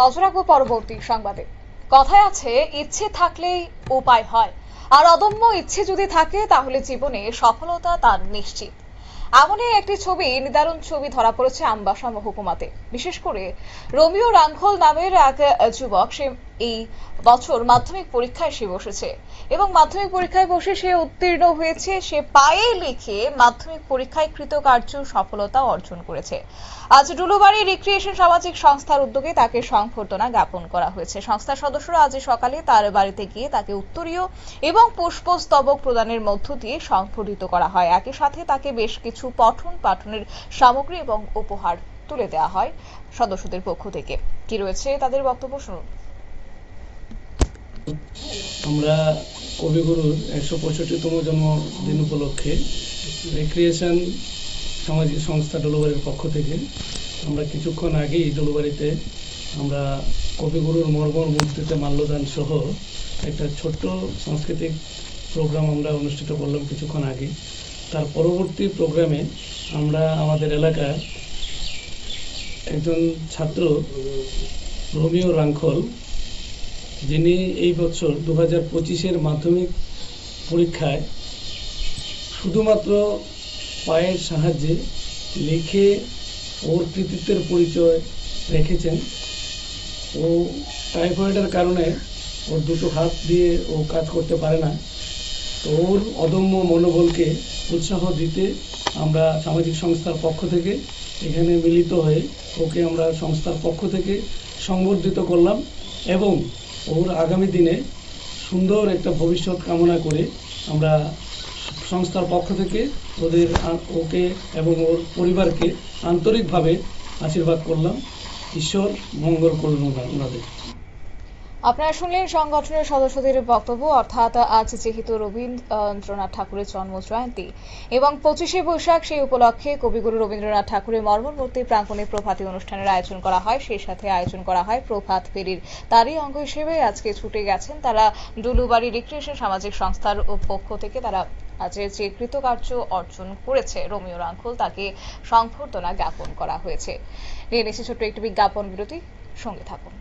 নজর রাখবো পরবর্তী সংবাদে। কথায় আছে, ইচ্ছে থাকলেই উপায় হয়, আর অদম্য ইচ্ছে যদি থাকে তাহলে জীবনে সফলতা তার নিশ্চিত। এমনই একটি ছবি, নিদারুণ ছবি ধরা পড়েছে আমবাসা মহকুমাতে। বিশেষ করে রোমিও রাঙ্খল নামের এক যুবক, সে এই বছর মাধ্যমিক পরীক্ষায় সে বসেছে এবং মাধ্যমিক পরীক্ষায় বসে সে উত্তীর্ণ হয়েছে। সে পায়ে লিখে মাধ্যমিক পরীক্ষায় কৃতকার্য সফলতা অর্জন করেছে। আজ ডুলুবাড়ি রিক্রিয়েশন সামাজিক সংস্থার উদ্যোগে তাকে সংবর্ধনা জ্ঞাপন করা হয়েছে। সংস্থার সদস্যরা আজ সকালে তার বাড়িতে গিয়ে তাকে উত্তরীয় এবং পুষ্পস্তবক প্রদানের মধ্য দিয়ে সংবর্ধিত করা হয়। একই সাথে তাকে বেশ কিছু পঠন পাঠনের সামগ্রী এবং উপহার তুলে দেওয়া হয় সদস্যদের পক্ষ থেকে। কি রয়েছে তাদের বক্তব্য, শুনুন। আমরা কবিগুরুর 165তম জন্মদিন উপলক্ষে রিক্রিয়েশন সামাজিক সংস্থা ডলুবাড়ির পক্ষ থেকে আমরা কিছুক্ষণ আগেই ডলুবাড়িতে আমরা কবিগুরুর মর্মর মূর্তিতে মাল্যদান সহ একটা ছোট্ট সাংস্কৃতিক প্রোগ্রাম আমরা অনুষ্ঠিত করলাম কিছুক্ষণ আগে। তার পরবর্তী প্রোগ্রামে আমরা আমাদের এলাকার একজন ছাত্র রোমিও রাঙ্খল, যিনি এই বছর 2025-এর মাধ্যমিক পরীক্ষায় শুধুমাত্র পায়ের সাহায্যে লিখে ওর কৃতিত্বের পরিচয় রেখেছেন। ও টাইফয়েডের কারণে ওর দুটো হাত দিয়ে ও কাজ করতে পারে না। তো ওর অদম্য মনোবলকে উৎসাহ দিতে আমরা সামাজিক সংস্থার পক্ষ থেকে এখানে মিলিত হয়ে ওকে আমরা সংস্থার পক্ষ থেকে সংবর্ধিত করলাম এবং ওর আগামী দিনে সুন্দর একটা ভবিষ্যৎ কামনা করে আমরা সংস্থার পক্ষ থেকে ওকে এবং ওর পরিবারকে আন্তরিকভাবে আশীর্বাদ করলাম। ঈশ্বর মঙ্গল করুন ওনাদের। আপনারা শুনলেন সংগঠনের সদস্যদের বক্তব্য। অর্থাৎ আজ যেহেতু রবীন্দ্রনাথ ঠাকুরের জন্ম জয়ন্তী এবং 25শে বৈশাখ, সেই উপলক্ষে কবিগুরু রবীন্দ্রনাথ ঠাকুরের মর্মর মূর্তি প্রাঙ্গণে প্রভাতী অনুষ্ঠানের আয়োজন করা হয়। সেই সাথে আয়োজন করা হয় প্রভাত ফেরির। তারই অঙ্গ হিসেবে আজকে ছুটে গেছেন তারা ডুলুবাড়ি রিক্রিয়েশন সামাজিক সংস্থার পক্ষ থেকে। তারা আজ যে কৃতকার্য অর্জন করেছে রোমিও রাঙ্খল, তাকে সংবর্ধনা জ্ঞাপন করা হয়েছে। নিয়ে নিচ্ছে ছোট্ট একটি বিজ্ঞাপন বিরতি, সঙ্গে থাকুন।